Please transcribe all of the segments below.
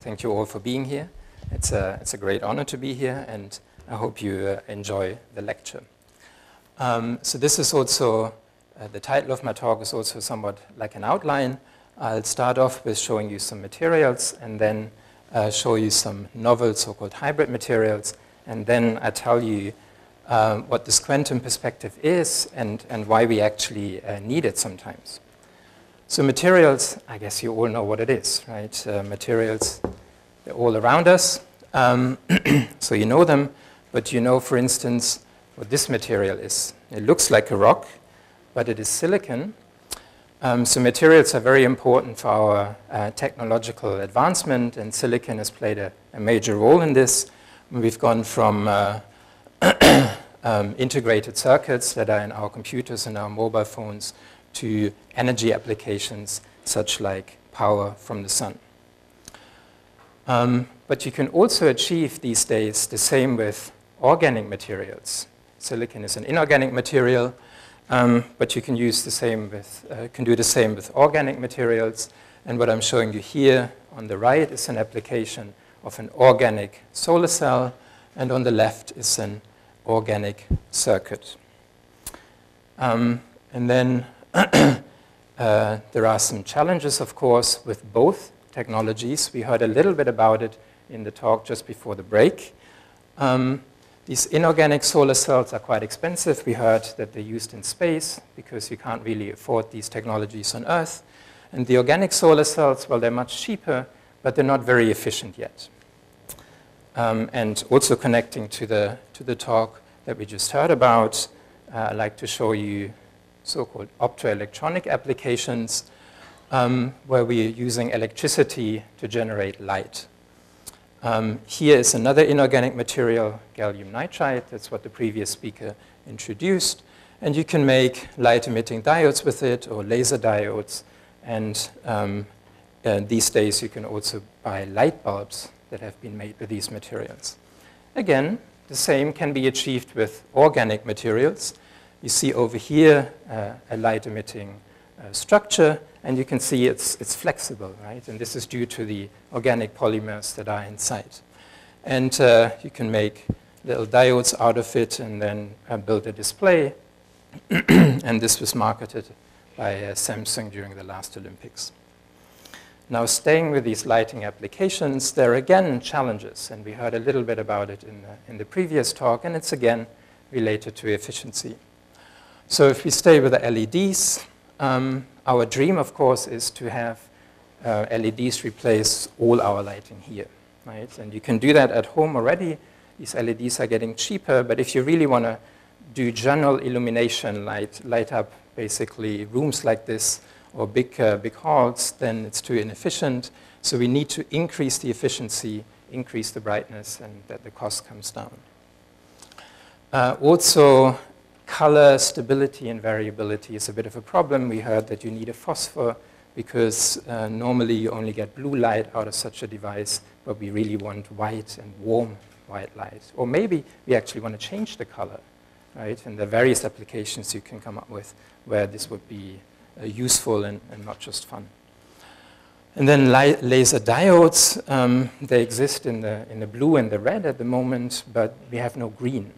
Thank you all for being here. It's a great honor to be here, and I hope you enjoy the lecture. So this is also, the title of my talk is also somewhat like an outline. I'll start off with showing you some materials, and then show you some novel so-called hybrid materials, and then I tell you what this quantum perspective is and why we actually need it sometimes. So materials, I guess you all know what it is, right? Materials, they're all around us, so you know them, but you know, for instance, what this material is. It looks like a rock, but it is silicon. So materials are very important for our technological advancement, and silicon has played a major role in this. We've gone from integrated circuits that are in our computers and our mobile phones to energy applications such like power from the sun. But you can also achieve these days the same with organic materials. Silicon is an inorganic material, but you can use the same with, can do the same with organic materials. And what I'm showing you here on the right is an application of an organic solar cell, and on the left is an organic circuit. And then there are some challenges, of course, with both technologies. We heard a little bit about it in the talk just before the break. These inorganic solar cells are quite expensive. We heard that they're used in space because you can't really afford these technologies on Earth. And the organic solar cells, well, they're much cheaper, but they're not very efficient yet. And also connecting to the talk that we just heard about, I'd like to show you so-called optoelectronic applications where we are using electricity to generate light. Here is another inorganic material, gallium nitride. That's what the previous speaker introduced. And you can make light-emitting diodes with it, or laser diodes. And these days you can also buy light bulbs that have been made with these materials. Again, the same can be achieved with organic materials. You see over here a light-emitting structure, and you can see it's flexible, right? And this is due to the organic polymers that are inside. And you can make little diodes out of it and then build a display. And this was marketed by Samsung during the last Olympics. Now, staying with these lighting applications, there are again challenges, and we heard a little bit about it in the previous talk, and it's again related to efficiency. So if we stay with the LEDs, our dream, of course, is to have LEDs replace all our lighting here, right? And you can do that at home already. These LEDs are getting cheaper, but if you really want to do general illumination, light up basically rooms like this or big halls, then it's too inefficient. So we need to increase the efficiency, increase the brightness, and that the cost comes down. Also, color stability and variability is a bit of a problem. We heard that you need a phosphor because normally you only get blue light out of such a device, but we really want white and warm white light. Or maybe we actually want to change the color, right? And there are various applications you can come up with where this would be useful and not just fun. And then laser diodes, they exist in the blue and the red at the moment, but we have no green.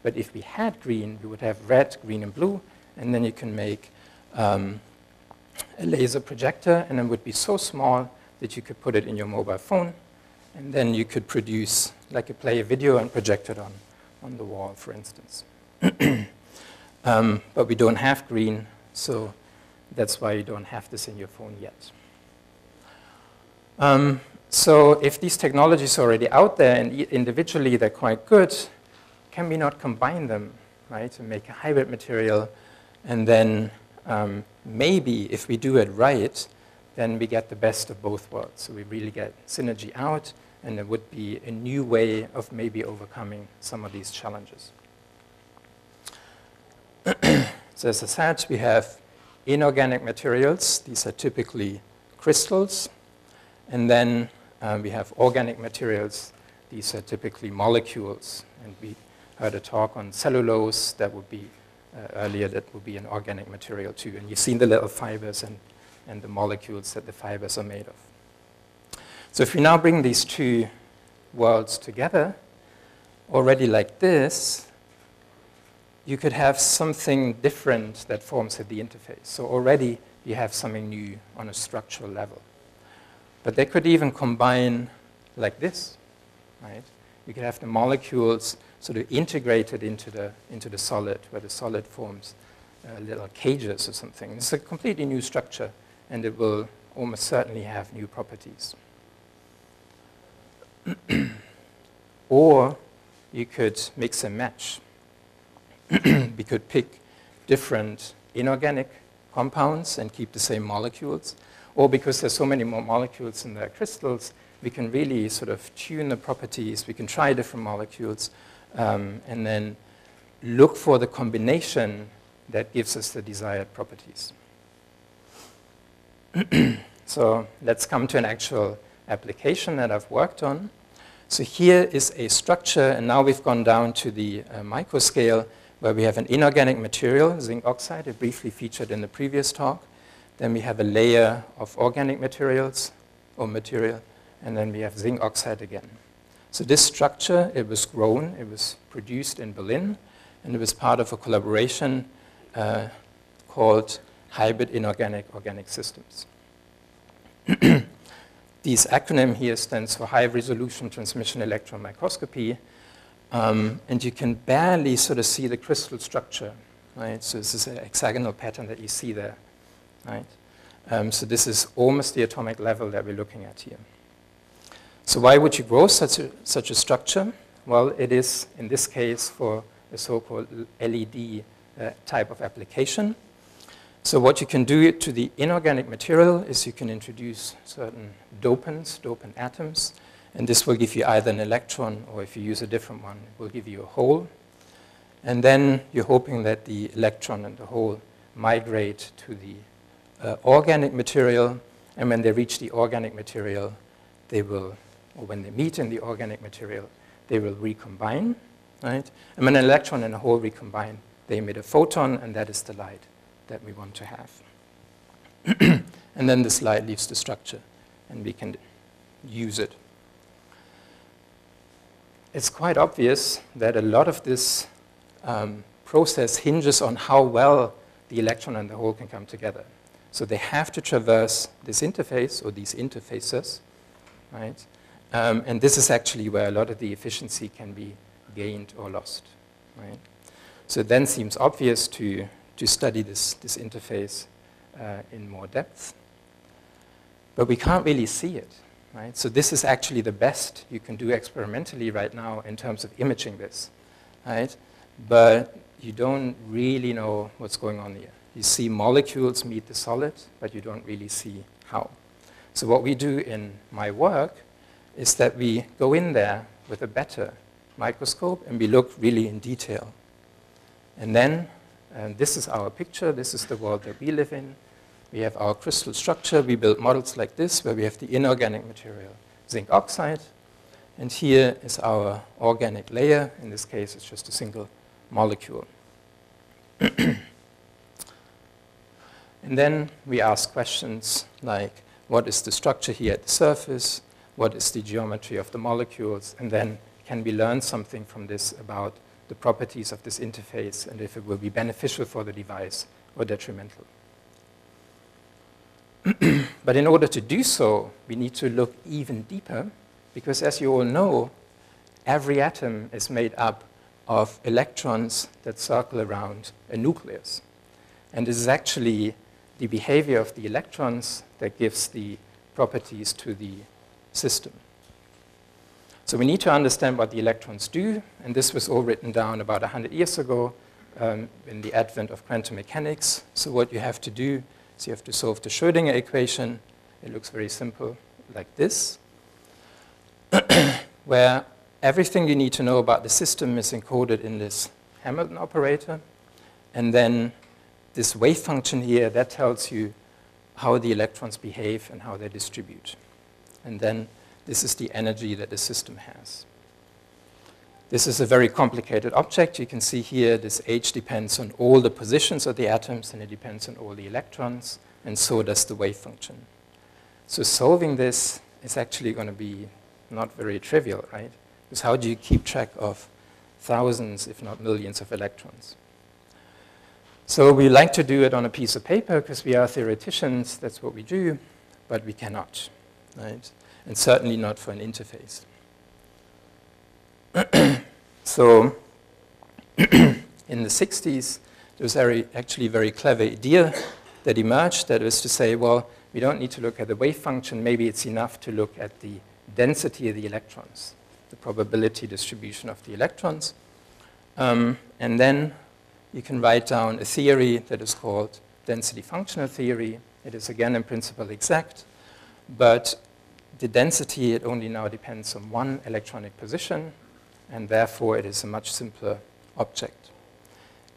But if we had green, we would have red, green, and blue, and then you can make a laser projector, and it would be so small that you could put it in your mobile phone, and then you could produce, like you play a video and project it on the wall, for instance. But we don't have green, so that's why you don't have this in your phone yet. So if these technologies are already out there and individually they're quite good, can we not combine them, right, and make a hybrid material? And then maybe if we do it right, then we get the best of both worlds. So we really get synergy out, and it would be a new way of maybe overcoming some of these challenges. So as I said, we have inorganic materials. These are typically crystals. And then we have organic materials. These are typically molecules. And we heard a talk on cellulose that would be earlier, that would be an organic material too. And you've seen the little fibers and the molecules that the fibers are made of. So if we now bring these two worlds together, already like this, you could have something different that forms at the interface. So already you have something new on a structural level. But they could even combine like this, right? You could have the molecules sort of integrated into the solid, where the solid forms little cages or something. It's a completely new structure, and it will almost certainly have new properties. Or you could mix and match. We could pick different inorganic compounds and keep the same molecules. Or because there's so many more molecules in the crystals, we can really sort of tune the properties. We can try different molecules and then look for the combination that gives us the desired properties. So let's come to an actual application that I've worked on. So here is a structure, and now we've gone down to the microscale, where we have an inorganic material, zinc oxide, it briefly featured in the previous talk. Then we have a layer of organic materials, or material, and then we have zinc oxide again. So this structure, it was grown, it was produced in Berlin, and it was part of a collaboration called Hybrid Inorganic Organic Systems. This acronym here stands for High Resolution Transmission Electron Microscopy, and you can barely sort of see the crystal structure, right? So this is a hexagonal pattern that you see there, right? So this is almost the atomic level that we're looking at here. So why would you grow such a structure? Well, it is, in this case, for a so-called LED type of application. So what you can do to the inorganic material is you can introduce certain dopant atoms, and this will give you either an electron, or if you use a different one, it will give you a hole. And then you're hoping that the electron and the hole migrate to the organic material, and when they reach the organic material, they will, or when they meet in the organic material, they will recombine, right? And when an electron and a hole recombine, they emit a photon, and that is the light that we want to have. And then this light leaves the structure, and we can use it. It's quite obvious that a lot of this process hinges on how well the electron and the hole can come together. So they have to traverse this interface, or these interfaces, right? And this is actually where a lot of the efficiency can be gained or lost, right? So it then seems obvious to study this interface in more depth. But we can't really see it, right? So this is actually the best you can do experimentally right now in terms of imaging this, right? But you don't really know what's going on here. You see molecules meet the solid, but you don't really see how. So what we do in my work is that we go in there with a better microscope, and we look really in detail. And then this is our picture. This is the world that we live in. We have our crystal structure. We build models like this, where we have the inorganic material, zinc oxide. And here is our organic layer. In this case, it's just a single molecule. And then we ask questions like, what is the structure here at the surface? What is the geometry of the molecules? And then can we learn something from this about the properties of this interface, and if it will be beneficial for the device or detrimental. But in order to do so, we need to look even deeper, because as you all know, every atom is made up of electrons that circle around a nucleus. And this is actually the behavior of the electrons that gives the properties to the system. So we need to understand what the electrons do, and this was all written down about 100 years ago in the advent of quantum mechanics. So what you have to do is you have to solve the Schrödinger equation. It looks very simple, like this, where everything you need to know about the system is encoded in this Hamilton operator, and then this wave function here, that tells you how the electrons behave and how they distribute. And then this is the energy that the system has. This is a very complicated object. You can see here this H depends on all the positions of the atoms, and it depends on all the electrons, and so does the wave function. So solving this is actually going to be not very trivial, right? Because how do you keep track of thousands, if not millions, of electrons? So we like to do it on a piece of paper because we are theoreticians, that's what we do, but we cannot, right? And certainly not for an interface. So in the 60s, there was actually a very clever idea that emerged, that was to say, well, we don't need to look at the wave function, maybe it's enough to look at the density of the electrons, the probability distribution of the electrons. And then you can write down a theory that is called density functional theory. It is, again, in principle exact, but the density, it only now depends on one electronic position, and therefore it is a much simpler object.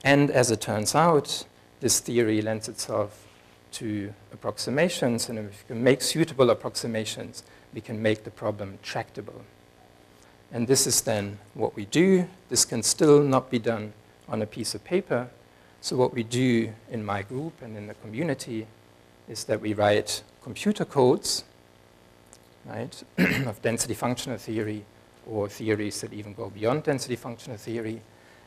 And as it turns out, this theory lends itself to approximations, and if we can make suitable approximations, we can make the problem tractable. And this is then what we do. This can still not be done on a piece of paper. So what we do in my group and in the community is that we write computer codes, right, of density functional theory, or theories that even go beyond density functional theory.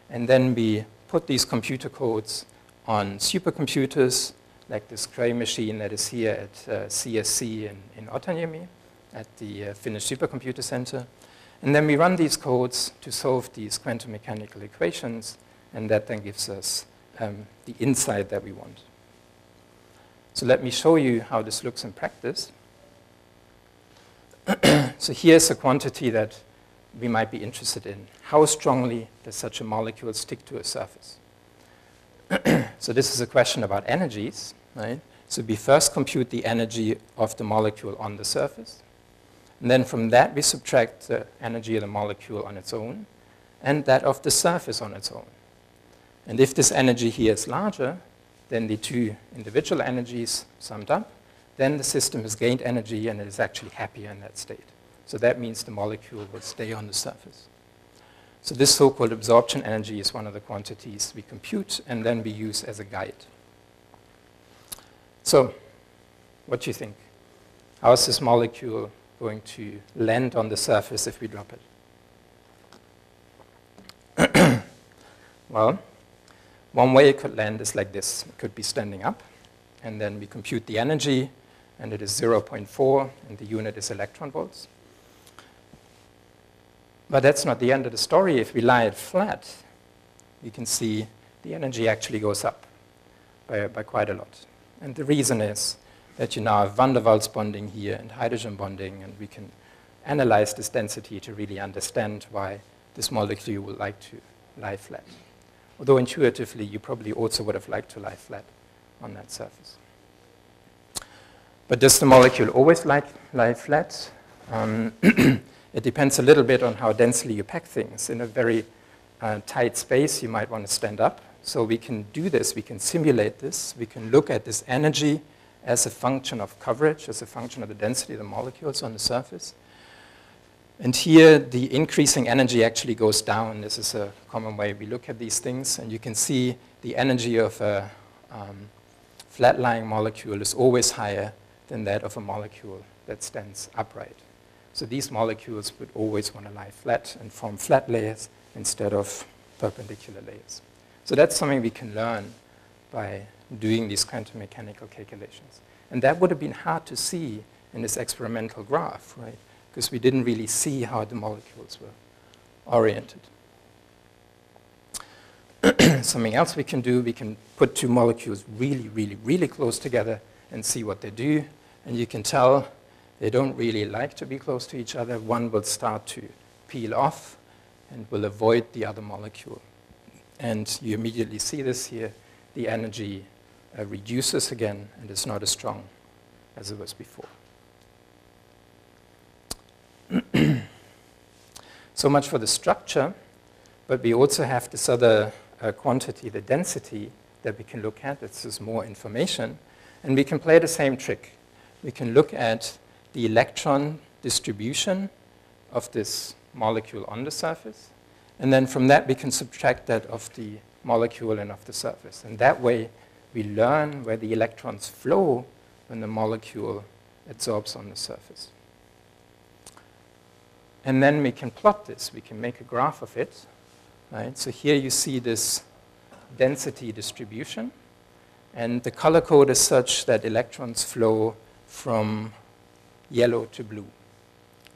And then we put these computer codes on supercomputers, like this Cray machine that is here at CSC in Otaniemi, at the Finnish Supercomputer Center. And then we run these codes to solve these quantum mechanical equations, and that then gives us the insight that we want. So let me show you how this looks in practice. So here's a quantity that we might be interested in. How strongly does such a molecule stick to a surface? So this is a question about energies, right? So we first compute the energy of the molecule on the surface. And then from that, we subtract the energy of the molecule on its own and that of the surface on its own. And if this energy here is larger than the two individual energies summed up, then the system has gained energy and it is actually happier in that state. So that means the molecule will stay on the surface. So this so-called absorption energy is one of the quantities we compute and then we use as a guide. So what do you think? How is this molecule going to land on the surface if we drop it? Well, one way it could land is like this. It could be standing up, and then we compute the energy, and it is 0.4, and the unit is electron volts. But that's not the end of the story. If we lie it flat, you can see the energy actually goes up by quite a lot. And the reason is that you now have van der Waals bonding here and hydrogen bonding, and we can analyze this density to really understand why this molecule would like to lie flat. Although intuitively, you probably also would have liked to lie flat on that surface. But does the molecule always lie flat? It depends a little bit on how densely you pack things. In a very tight space, you might want to stand up. So we can do this. We can simulate this. We can look at this energy as a function of coverage, as a function of the density of the molecules on the surface. And here, the increasing energy actually goes down. This is a common way we look at these things. And you can see the energy of a flat-lying molecule is always higher than that of a molecule that stands upright. So these molecules would always want to lie flat and form flat layers instead of perpendicular layers. So that's something we can learn by doing these quantum mechanical calculations. And that would have been hard to see in this experimental graph, right? Because we didn't really see how the molecules were oriented. Something else we can do, we can put two molecules really, really, really close together and see what they do. And you can tell they don't really like to be close to each other. One will start to peel off and will avoid the other molecule. And you immediately see this here. The energy reduces again and is not as strong as it was before. So much for the structure, but we also have this other quantity, the density, that we can look at. This is more information. And we can play the same trick. We can look at the electron distribution of this molecule on the surface. And then from that, we can subtract that of the molecule and of the surface. And that way, we learn where the electrons flow when the molecule adsorbs on the surface. And then we can plot this. We can make a graph of it. Right? So here you see this density distribution. And the color code is such that electrons flow from yellow to blue.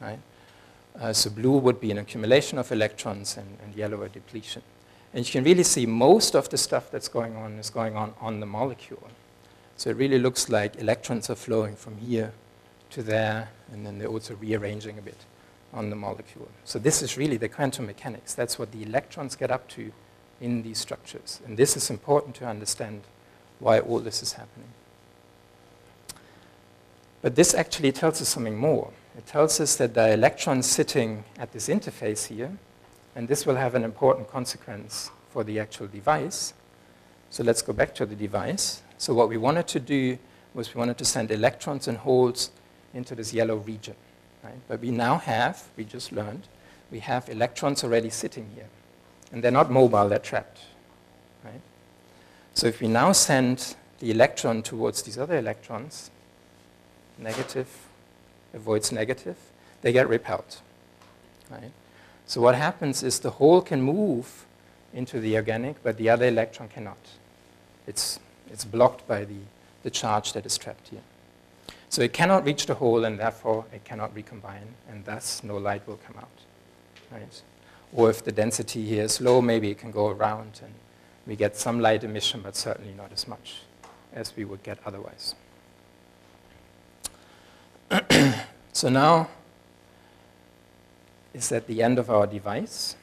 Right? So blue would be an accumulation of electrons, and yellow a depletion. And you can really see most of the stuff that's going on is going on the molecule. So it really looks like electrons are flowing from here to there, and then they're also rearranging a bit on the molecule. So this is really the quantum mechanics. That's what the electrons get up to in these structures. And this is important to understand why all this is happening. But this actually tells us something more. It tells us that there are electrons sitting at this interface here, and this will have an important consequence for the actual device. So let's go back to the device. So what we wanted to do was we wanted to send electrons and holes into this yellow region. Right? But we now have, we just learned, we have electrons already sitting here. And they're not mobile, they're trapped. Right? So if we now send the electron towards these other electrons, negative avoids negative, they get repelled. Right? So what happens is the hole can move into the organic, but the other electron cannot. It's blocked by the charge that is trapped here. So it cannot reach the hole, and therefore it cannot recombine, and thus no light will come out. Right? Or if the density here is low, maybe it can go around, and we get some light emission, but certainly not as much as we would get otherwise. So now, is that the end of our device,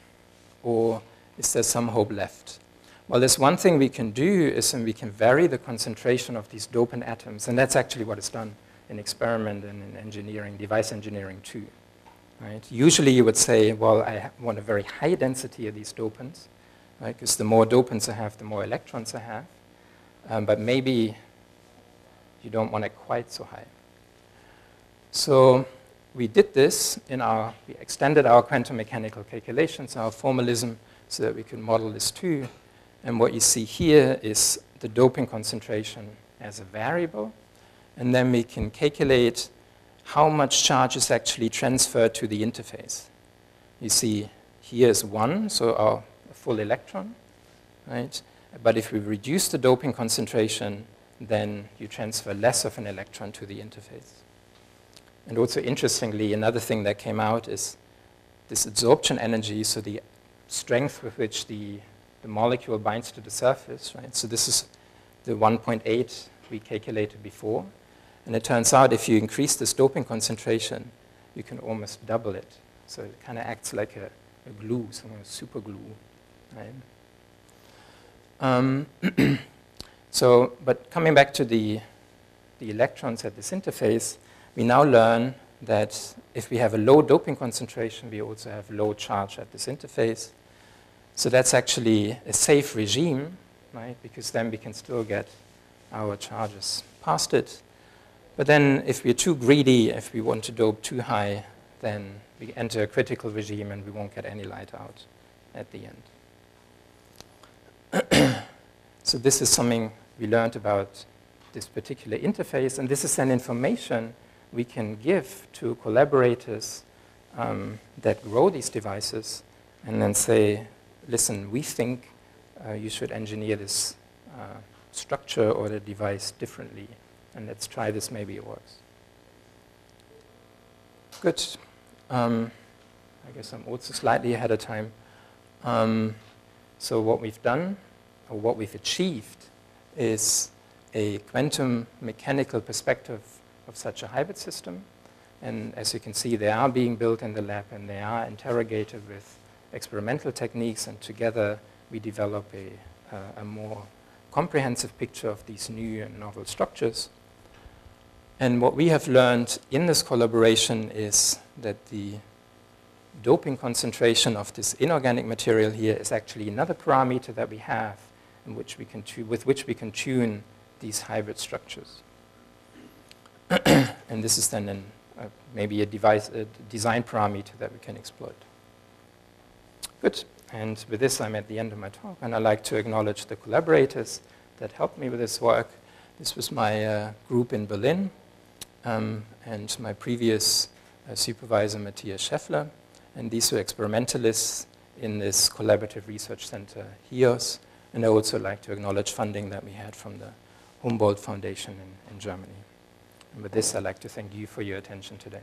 or is there some hope left? Well, there's one thing we can do is we can vary the concentration of these dopant atoms, and that's actually what is done in experiment and in engineering, device engineering too. Right? Usually you would say, well, I want a very high density of these dopants, right? Because the more dopants I have, the more electrons I have. But maybe you don't want it quite so high. So we did this we extended our quantum mechanical calculations, our formalism, so that we could model this too. And what you see here is the doping concentration as a variable. And then we can calculate how much charge is actually transferred to the interface. You see, here is 1, so a full electron, right? But if we reduce the doping concentration, then you transfer less of an electron to the interface. And also, interestingly, another thing that came out is this absorption energy, so the strength with which the molecule binds to the surface, right? So this is the 1.8 we calculated before. And it turns out if you increase this doping concentration, you can almost double it. So it kind of acts like a glue, some kind of super glue. Right? But coming back to the electrons at this interface, we now learn that if we have a low doping concentration, we also have low charge at this interface. So that's actually a safe regime, right? Because then we can still get our charges past it. But then if we're too greedy, if we want to dope too high, then we enter a critical regime and we won't get any light out at the end. So this is something we learned about this particular interface, and this is an information we can give to collaborators that grow these devices and then say, listen, we think you should engineer this structure or the device differently, and let's try this, maybe it works. Good. I guess I'm also slightly ahead of time. So what we've done, or what we've achieved, is a quantum mechanical perspective of such a hybrid system. And as you can see, they are being built in the lab, and they are interrogated with experimental techniques, and together we develop a more comprehensive picture of these new and novel structures. And what we have learned in this collaboration is that the doping concentration of this inorganic material here is actually another parameter that we have in which we can with which we can tune these hybrid structures. And this is then maybe a design parameter that we can exploit. Good. And with this, I'm at the end of my talk, and I'd like to acknowledge the collaborators that helped me with this work. This was my group in Berlin, and my previous supervisor, Matthias Scheffler, And these were experimentalists in this collaborative research center, HIOS. And I also like to acknowledge funding that we had from the Humboldt Foundation in Germany. And with this, I'd like to thank you for your attention today.